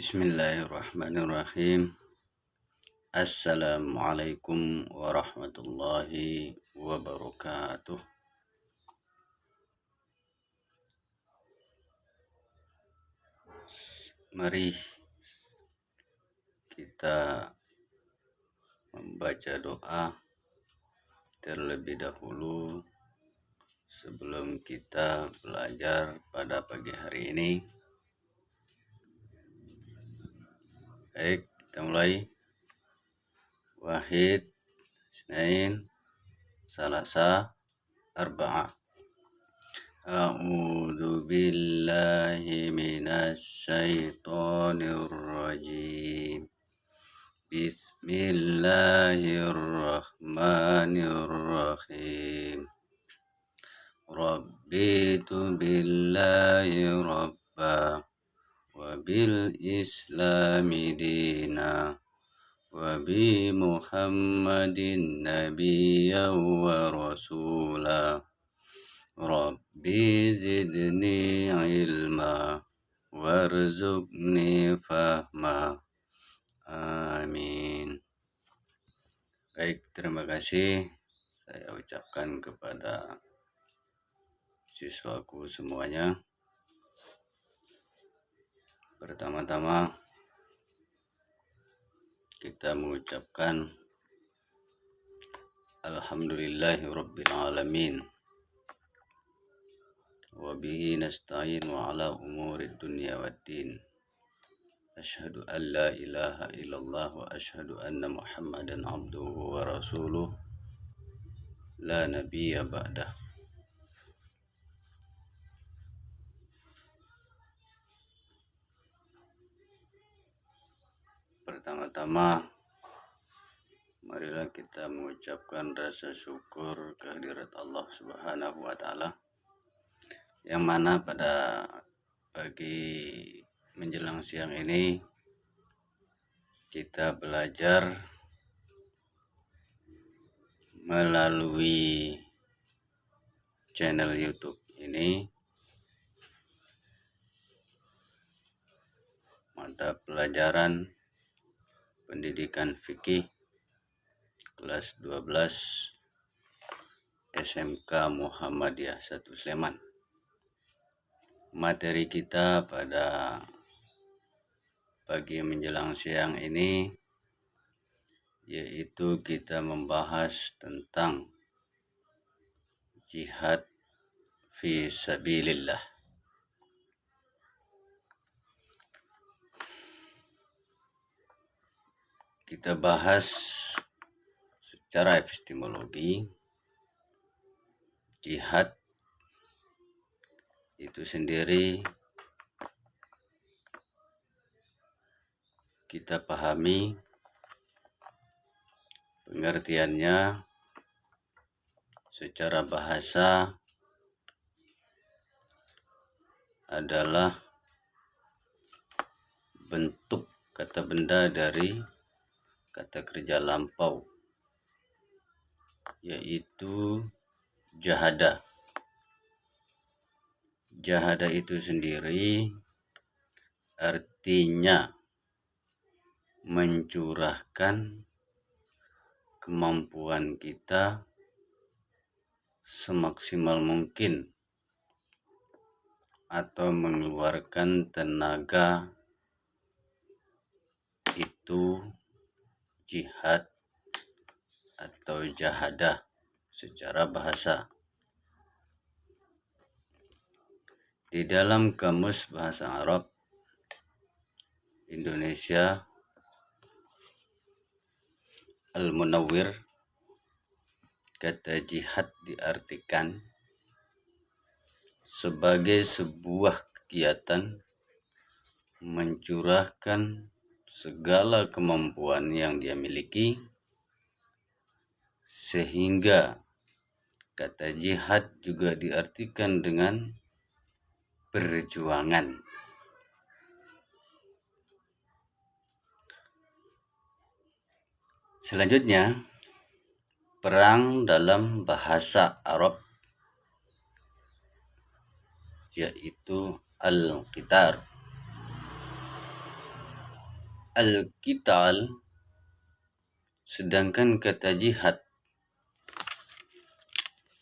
Bismillahirrahmanirrahim. Assalamualaikum warahmatullahi wabarakatuh. Mari kita membaca doa terlebih dahulu sebelum kita belajar pada pagi hari ini. Baik, kita mulai. Wahid, Isnain, Salasa, Arba'ah. A'udzu billahi minasy syaithanir rajim. Bismillahirrahmanirrahim. Rabbitu billahi rabba wa bil islami dina wa bi Muhammadin nabiyyan wa rasula. Rabbi zidni ilma warzuqni fahma. Amin. Baik, terima kasih saya ucapkan kepada siswaku semuanya. Pertama-tama kita mengucapkan Alhamdulillahirabbil alamin. Wa bihi nasta'in wa ala umurid dunya waddin. Asyhadu an la ilaha illallah wa asyhadu anna Muhammadan abduhu wa rasuluh la nabiyya ba'dah. Pertama-tama marilah kita mengucapkan rasa syukur kehadirat Allah Subhanahu wa taala, yang mana pada pagi menjelang siang ini kita belajar melalui channel YouTube ini mata pelajaran pendidikan fikih kelas 12 SMK Muhammadiyah 1 Sleman. Materi kita pada pagi menjelang siang ini yaitu kita membahas tentang jihad fi sabilillah. Kita bahas secara epistemologi jihad itu sendiri kita pahami pengertiannya secara bahasa adalah bentuk kata benda dari kata kerja lampau, yaitu jahada. Jahada itu sendiri artinya mencurahkan kemampuan kita semaksimal mungkin atau mengeluarkan tenaga, itu jihad atau jahadah secara bahasa. Di dalam kamus bahasa Arab Indonesia Al-Munawwir, kata jihad diartikan sebagai sebuah kegiatan mencurahkan segala kemampuan yang dia miliki, sehingga kata jihad juga diartikan dengan perjuangan. Selanjutnya, perang dalam bahasa Arab yaitu al-qitar. al-qital, sedangkan kata jihad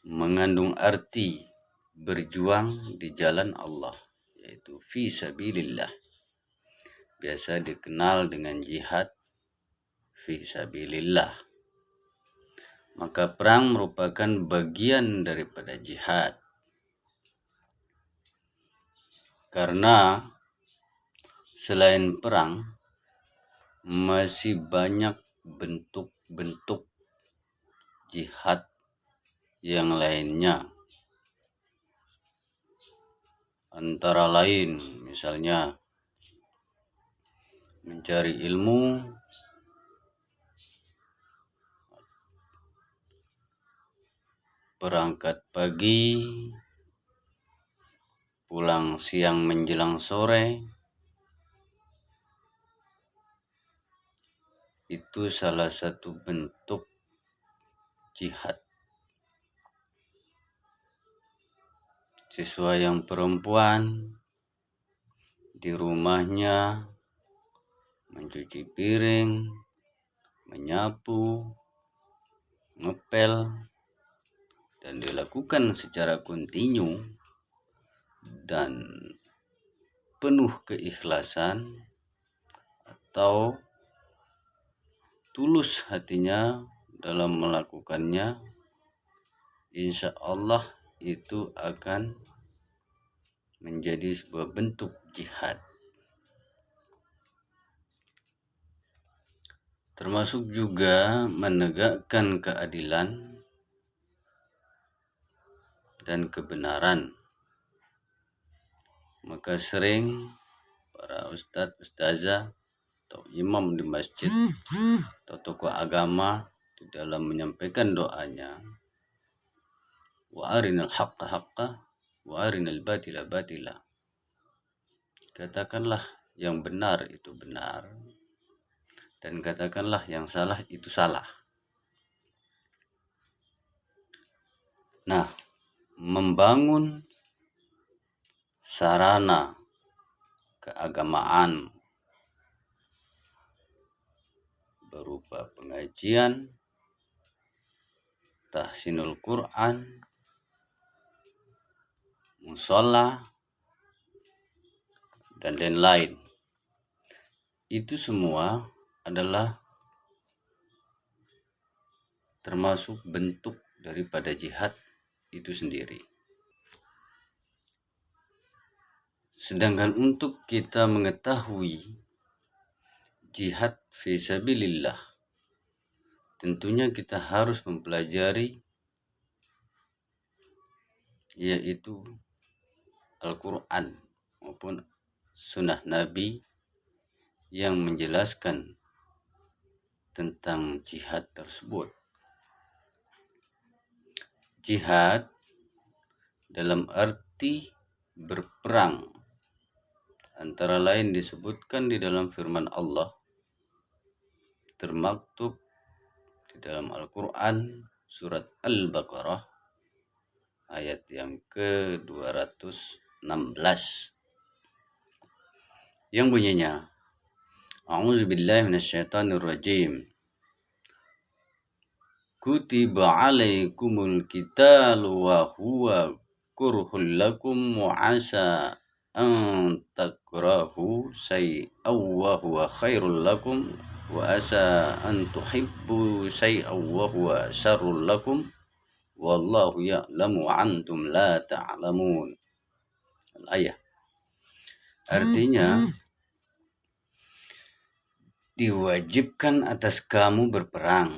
mengandung arti berjuang di jalan Allah, yaitu fi sabilillah. Biasa dikenal dengan jihad fi sabilillah. Maka perang merupakan bagian daripada jihad. Karena selain perang, masih banyak bentuk-bentuk jihad yang lainnya. Antara lain misalnya mencari ilmu, berangkat pagi, pulang siang menjelang sore. Itu salah satu bentuk jihad. Siswa yang perempuan di rumahnya mencuci piring, menyapu, ngepel, dan dilakukan secara kontinu dan penuh keikhlasan atau tulus hatinya dalam melakukannya, insya Allah itu akan menjadi sebuah bentuk jihad. Termasuk juga menegakkan keadilan dan kebenaran. Maka sering para ustadz, ustazah, atau imam di masjid atau tokoh agama di dalam menyampaikan doanya, wa arinal haqqa haqqa wa arinal batila batila. Katakanlah yang benar itu benar, dan katakanlah yang salah itu salah. Nah, membangun sarana keagamaan berupa pengajian, tahsinul Quran, musola, dan lain-lain. Itu semua adalah termasuk bentuk daripada jihad itu sendiri. Sedangkan untuk kita mengetahui jihad fi sabilillah, tentunya kita harus mempelajari yaitu Al-Quran maupun sunnah Nabi yang menjelaskan tentang jihad tersebut. Jihad dalam arti berperang, antara lain disebutkan di dalam firman Allah, termaktub di dalam Al-Quran surat Al-Baqarah ayat yang ke-216 yang bunyinya, A'udzubillahi minasyaitonirrajim. Kutiba alaikumul qitalu wa huwa kurhul lakum wa asa an takrahu syai'aw wa huwa khairul lakum wa asa an tuhibbu syai'aw wa huwa syarrul lakum wallahu ya'lamu wa antum la ta'lamun. Al-ayah. Artinya, diwajibkan atas kamu berperang,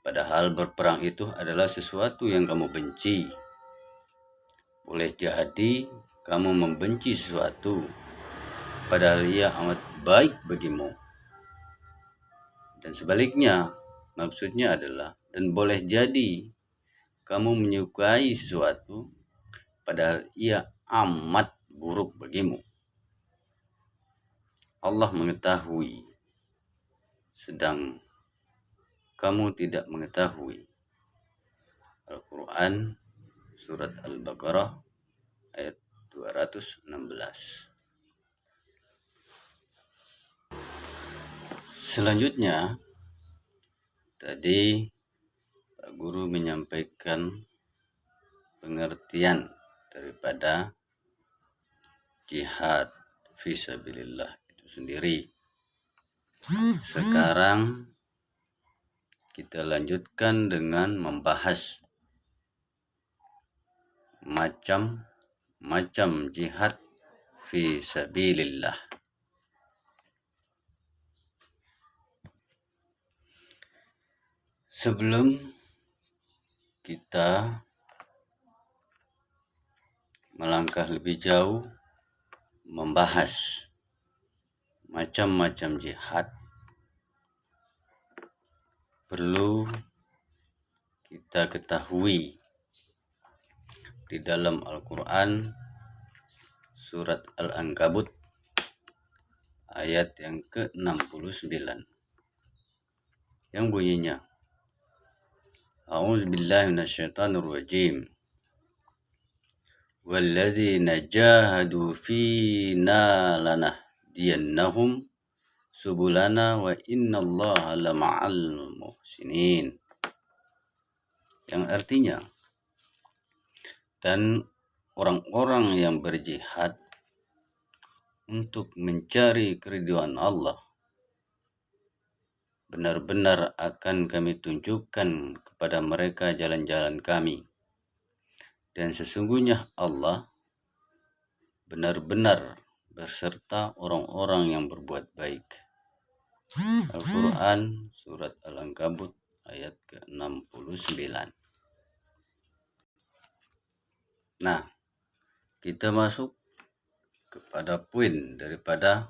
padahal berperang itu adalah sesuatu yang kamu benci. Boleh jadi kamu membenci sesuatu padahal ia amat baik bagimu. Dan sebaliknya, maksudnya adalah, dan boleh jadi kamu menyukai sesuatu padahal ia amat buruk bagimu. Allah mengetahui, sedang kamu tidak mengetahui. Al-Quran surat Al-Baqarah ayat 216. Selanjutnya, tadi Pak Guru menyampaikan pengertian daripada jihad fisabilillah itu sendiri. Sekarang kita lanjutkan dengan membahas macam-macam jihad fisabilillah. Sebelum kita melangkah lebih jauh membahas macam-macam jihad, perlu kita ketahui di dalam Al-Quran surat Al-Ankabut ayat yang ke-69 yang bunyinya, A'udzubillahi minasyaitonirrajim. Walladzina jahadu fina lanahdiyannahum subulana wa innallaha lama'al muhsinin. Yang artinya, dan orang-orang yang berjihad untuk mencari keridhaan Allah, benar-benar akan kami tunjukkan kepada mereka jalan-jalan kami. Dan sesungguhnya Allah benar-benar berserta orang-orang yang berbuat baik. Al-Quran surat Al-Ankabut ayat ke-69. Nah, kita masuk kepada poin daripada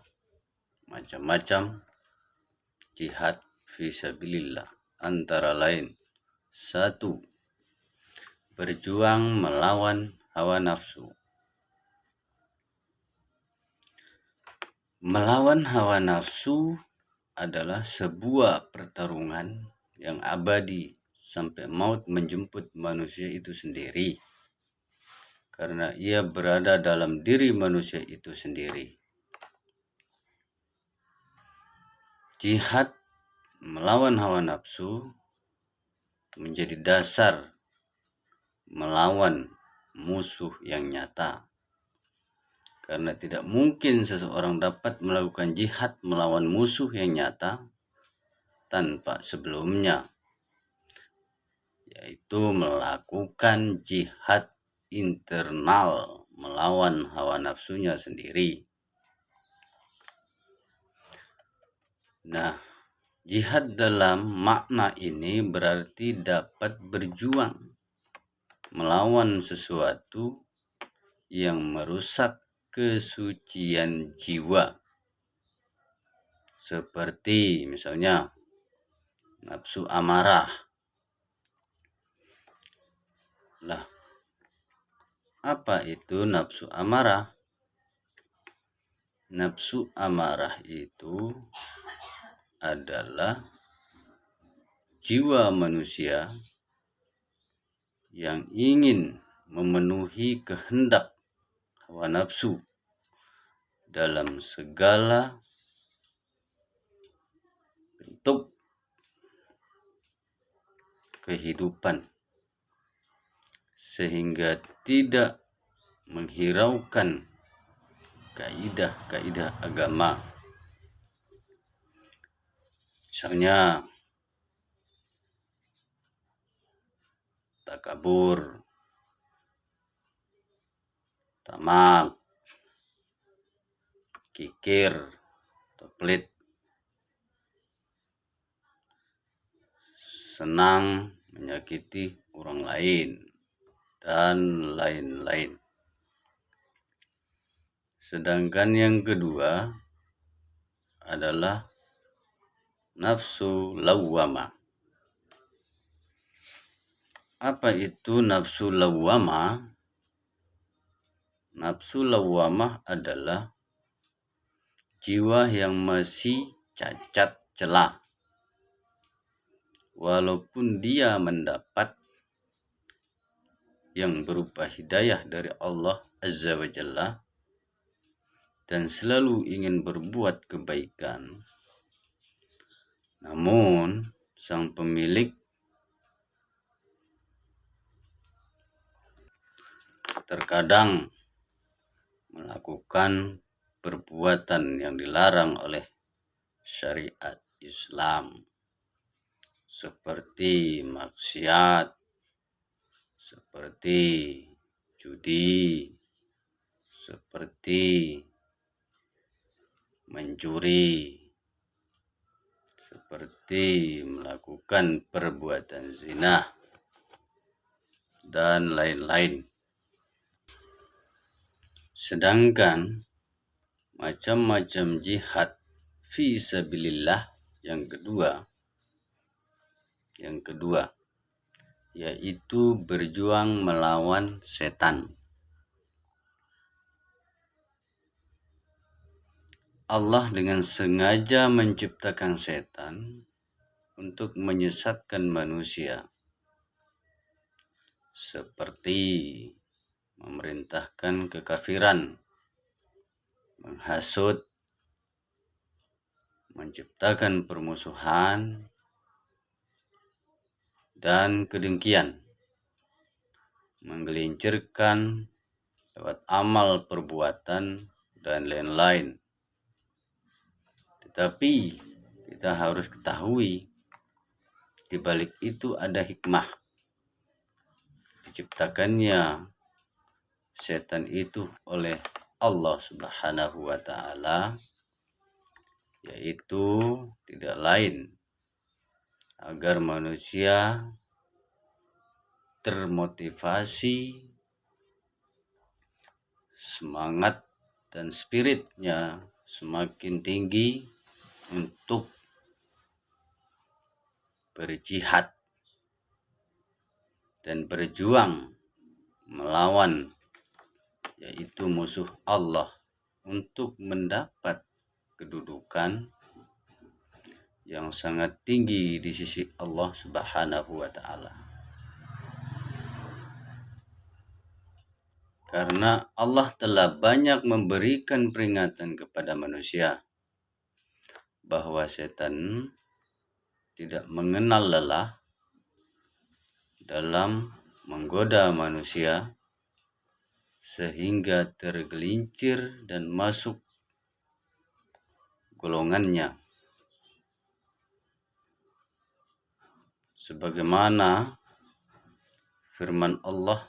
macam-macam jihad fisabilillah. Antara lain, 1. Berjuang melawan hawa nafsu. Melawan hawa nafsu adalah sebuah pertarungan yang abadi sampai maut menjemput manusia itu sendiri, karena ia berada dalam diri manusia itu sendiri. Jihad melawan hawa nafsu menjadi dasar melawan musuh yang nyata, karena tidak mungkin seseorang dapat melakukan jihad melawan musuh yang nyata tanpa sebelumnya, yaitu melakukan jihad internal melawan hawa nafsunya sendiri. Nah, jihad dalam makna ini berarti dapat berjuang melawan sesuatu yang merusak kesucian jiwa, seperti misalnya nafsu amarah. Lah, apa itu nafsu amarah? Nafsu amarah itu adalah jiwa manusia yang ingin memenuhi kehendak hawa nafsu dalam segala bentuk kehidupan, sehingga tidak menghiraukan kaidah-kaidah agama. Misalnya takabur, tamak, kikir, pelit, senang menyakiti orang lain, dan lain-lain. Sedangkan yang kedua adalah nafsu lawwamah. Apa itu nafsu lawwamah? Nafsu lawwamah adalah jiwa yang masih cacat celah, walaupun dia mendapat yang berupa hidayah dari Allah Azza wa Jalla dan selalu ingin berbuat kebaikan, Namun sang pemilik terkadang melakukan perbuatan yang dilarang oleh syariat Islam, seperti maksiat, seperti judi, seperti mencuri, seperti melakukan perbuatan zina, dan lain-lain. Sedangkan macam-macam jihad fi sabilillah yang kedua yaitu berjuang melawan setan. Allah dengan sengaja menciptakan setan untuk menyesatkan manusia, seperti memerintahkan kekafiran, menghasut, menciptakan permusuhan, dan kedengkian, menggelincirkan lewat amal perbuatan, dan lain-lain. Tetapi kita harus ketahui, di balik itu ada hikmah. Diciptakannya setan itu oleh Allah Subhanahu wa Ta'ala, yaitu tidak lain agar manusia termotivasi, semangat dan spiritnya semakin tinggi untuk berjihad dan berjuang melawan yaitu musuh Allah untuk mendapat kedudukan yang sangat tinggi di sisi Allah Subhanahu wa Ta'ala. Karena Allah telah banyak memberikan peringatan kepada manusia bahwa setan tidak mengenal lelah dalam menggoda manusia sehingga tergelincir dan masuk golongannya. Sebagaimana firman Allah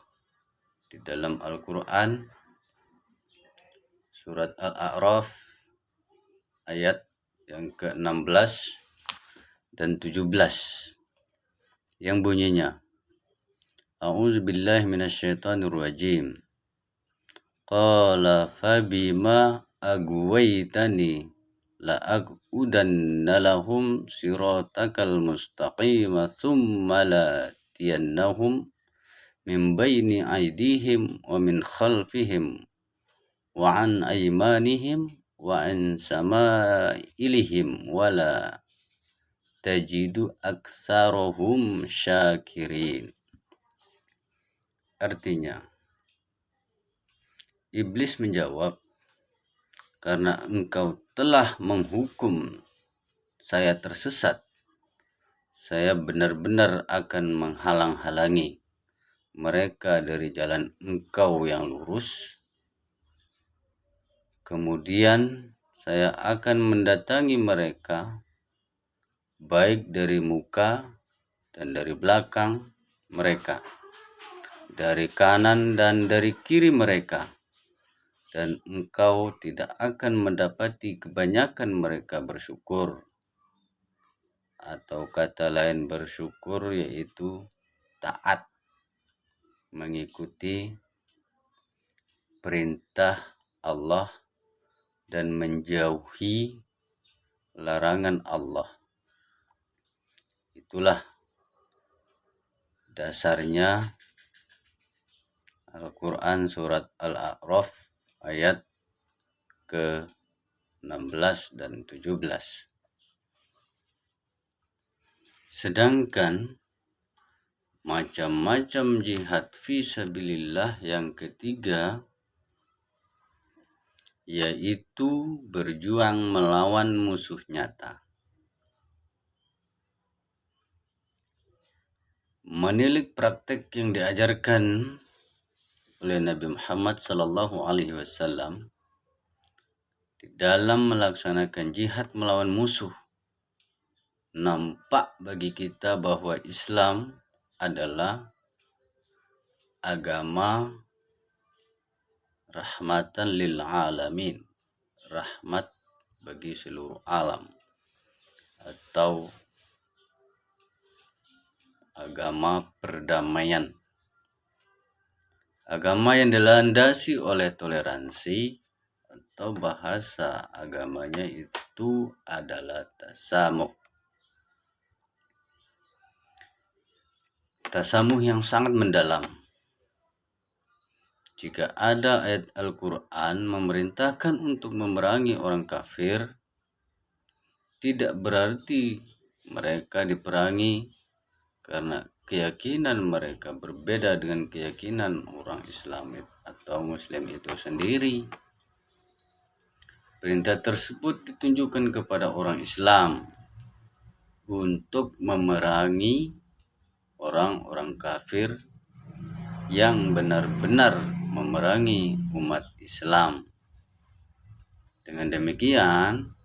di dalam Al-Quran surat Al-A'raf ayat yang ke-16 dan 17 yang bunyinya, A'udzubillahi minasyaitonirrajim. Qala fabima agwaitani la'aqudanna lahum siratakal mustaqima thumma latiyannahum min baini aydihim wa min khalfihim wa an aymanihim wa an samailihim wala tajidu aktsarahum syakirin. Artinya, iblis menjawab, karena engkau telah menghukum saya tersesat, saya benar-benar akan menghalang-halangi mereka dari jalan engkau yang lurus. Kemudian saya akan mendatangi mereka baik dari muka dan dari belakang mereka, dari kanan dan dari kiri mereka, dan engkau tidak akan mendapati kebanyakan mereka bersyukur. Atau kata lain bersyukur yaitu taat, mengikuti perintah Allah dan menjauhi larangan Allah. Itulah dasarnya Al-Quran surat Al-A'raf ayat ke-16 dan 17. Sedangkan macam-macam jihad fisabilillah yang ketiga yaitu berjuang melawan musuh nyata. Menilik praktek yang diajarkan oleh Nabi Muhammad Sallallahu Alaihi Wasallam di dalam melaksanakan jihad melawan musuh, nampak bagi kita bahwa Islam adalah agama rahmatan lil alamin, rahmat bagi seluruh alam, atau agama perdamaian. Agama yang dilandasi oleh toleransi, atau bahasa agamanya itu adalah tasamuh. Tasamuh yang sangat mendalam. Jika ada ayat Al-Quran memerintahkan untuk memerangi orang kafir, tidak berarti mereka diperangi karena keyakinan mereka berbeda dengan keyakinan orang Islam atau Muslim itu sendiri. Perintah tersebut ditunjukkan kepada orang Islam untuk memerangi orang-orang kafir yang benar-benar memerangi umat Islam. Dengan demikian,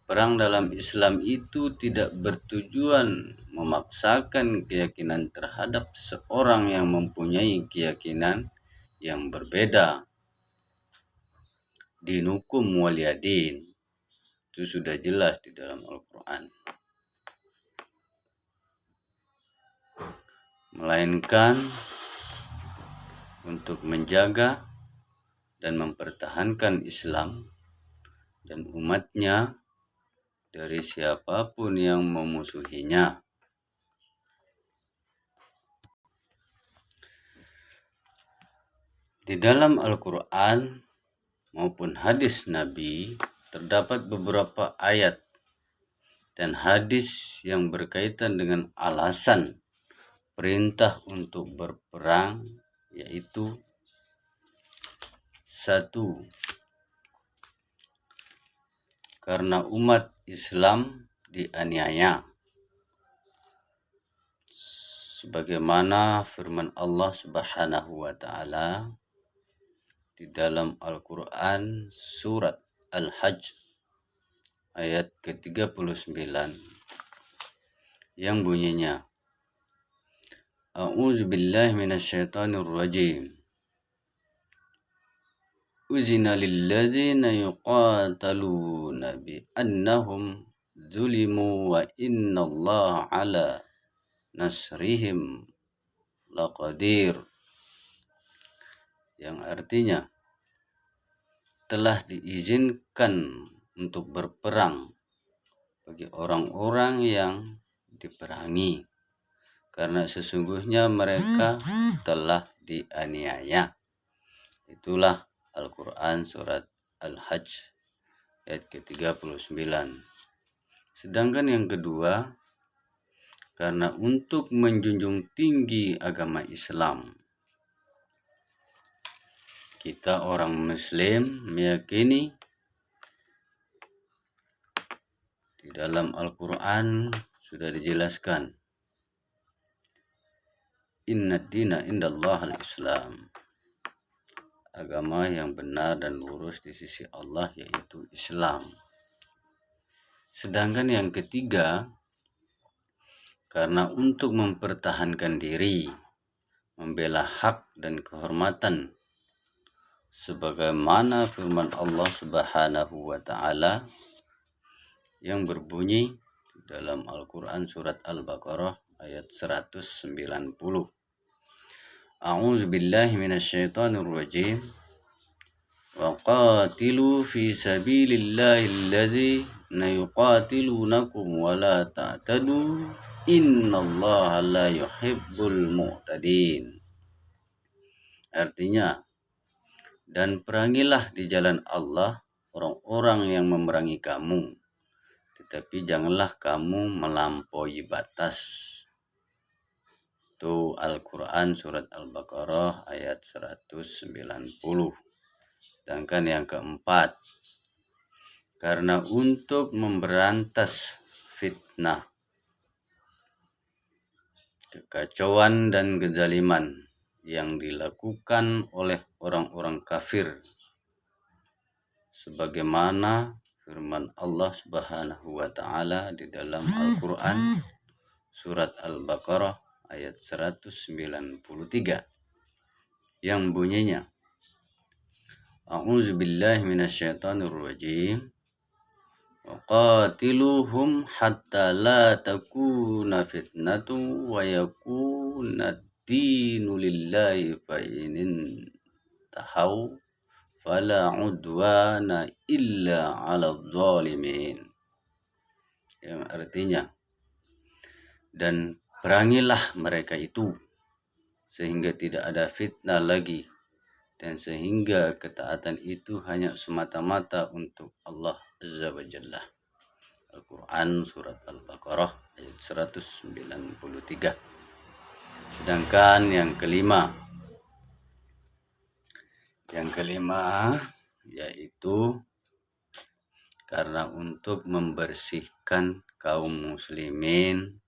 perang dalam Islam itu tidak bertujuan memaksakan keyakinan terhadap seorang yang mempunyai keyakinan yang berbeda. Dinukum waliyadin, itu sudah jelas di dalam Al-Quran. Melainkan untuk menjaga dan mempertahankan Islam dan umatnya dari siapapun yang memusuhinya. Di dalam Al-Quran maupun hadis Nabi terdapat beberapa ayat dan hadis yang berkaitan dengan alasan perintah untuk berperang, yaitu 1. Karena umat Islam dianiaya, sebagaimana firman Allah Subhanahu wa taala di dalam Al-Quran surat Al-Hajj ayat ke-39 yang bunyinya, A'udzu billahi minasyaitonir rajim. Uzina lilladzina yuqataluna bi annahum zulimu wa innallaha ala nasrihim laqadir. Yang artinya, telah diizinkan untuk berperang bagi orang-orang yang diperangi, karena sesungguhnya mereka telah dianiaya. Itulah Al-Quran surat Al-Hajj ayat ke-39. Sedangkan yang kedua, karena untuk menjunjung tinggi agama Islam, kita orang Muslim meyakini di dalam Al-Quran sudah dijelaskan, Inna dina indallah al-Islam. Agama yang benar dan lurus di sisi Allah yaitu Islam. Sedangkan yang ketiga, karena untuk mempertahankan diri, membela hak dan kehormatan, sebagaimana firman Allah Subhanahu wa taala yang berbunyi dalam Al-Quran surat Al-Baqarah ayat 190. A'udzu billahi minasyaitonir rajim. Wa qatilu fi sabilillahi alladzina yuqatilunakum wa la ta'tadu innallaha la yuhibbul mu'tadin. Artinya, dan perangilah di jalan Allah orang-orang yang memerangi kamu, tetapi janganlah kamu melampaui batas. Itu Al-Quran surat Al-Baqarah ayat 190. Sedangkan yang keempat, karena untuk memberantas fitnah kekacauan dan kezaliman yang dilakukan oleh orang-orang kafir, sebagaimana firman Allah Subhanahu wa taala di dalam Al-Qur'an surat Al-Baqarah ayat 193 yang bunyinya, A'udzubillahi minasyaitonir rajim. Waqatiluhum hatta la takuna fitnatu wa yakuna ad-dinu lillahi fa inin tahaw fala udwana illa 'alal zalimin. Yang artinya, dan perangilah mereka itu sehingga tidak ada fitnah lagi, dan sehingga ketaatan itu hanya semata-mata untuk Allah Azza wa Jalla. Al-Quran surat Al-Baqarah ayat 193. Sedangkan yang kelima yaitu karena untuk membersihkan kaum muslimin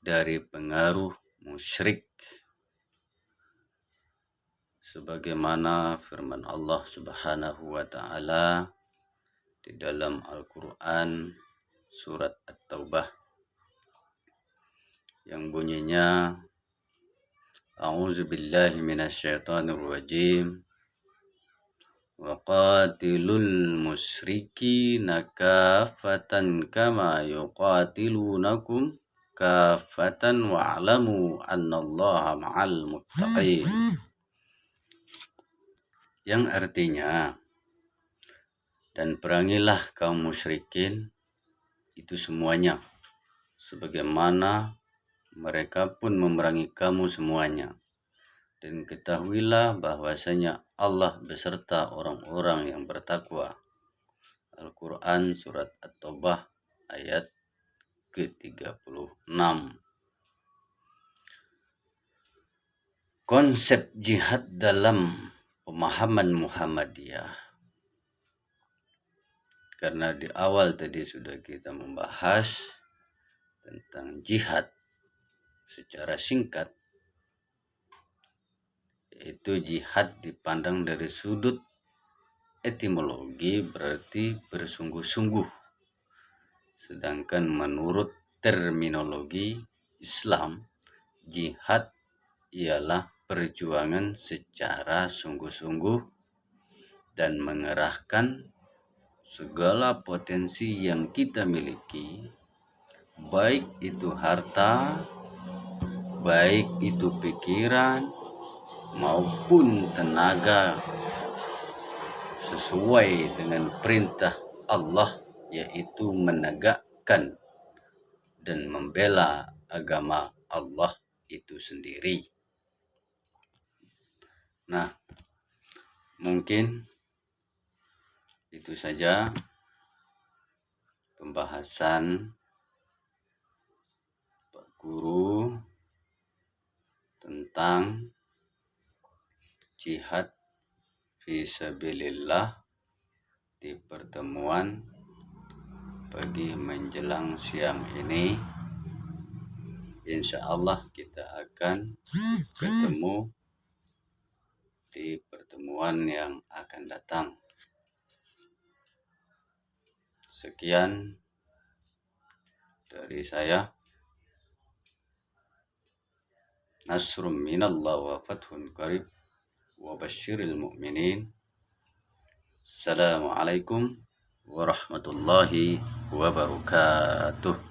dari pengaruh musyrik, sebagaimana firman Allah Subhanahu wa taala di dalam Al-Qur'an surat At-Taubah yang bunyinya, A'udzubillahi minasyaitonir rajim. Waqatilul musyrikina kaffatan kama yuqatilunakum kaffatan wa'lamu annallaha ma'al muttaqin. Yang artinya, dan perangilah kaum musyrikin itu semuanya, sebagaimana mereka pun memerangi kamu semuanya. Dan ketahuilah bahwasanya Allah beserta orang-orang yang bertakwa. Al-Quran surat At-Taubah ayat ke-36. Konsep jihad dalam pemahaman Muhammadiyah, karena di awal tadi sudah kita membahas tentang jihad secara singkat, yaitu jihad dipandang dari sudut etimologi berarti bersungguh-sungguh, sedangkan menurut terminologi Islam, jihad ialah perjuangan secara sungguh-sungguh dan mengerahkan segala potensi yang kita miliki, baik itu harta, baik itu pikiran, maupun tenaga, sesuai dengan perintah Allah, yaitu menegakkan dan membela agama Allah itu sendiri. Nah, mungkin itu saja pembahasan Pak Guru tentang jihad fisabilillah di pertemuan pagi menjelang siang ini. Insya Allah kita akan ketemu di pertemuan yang akan datang. Sekian dari saya. Nasrum minallah wa fathun qarib wa basyiril mu'minin. Assalamualaikum warahmatullahi wabarakatuh.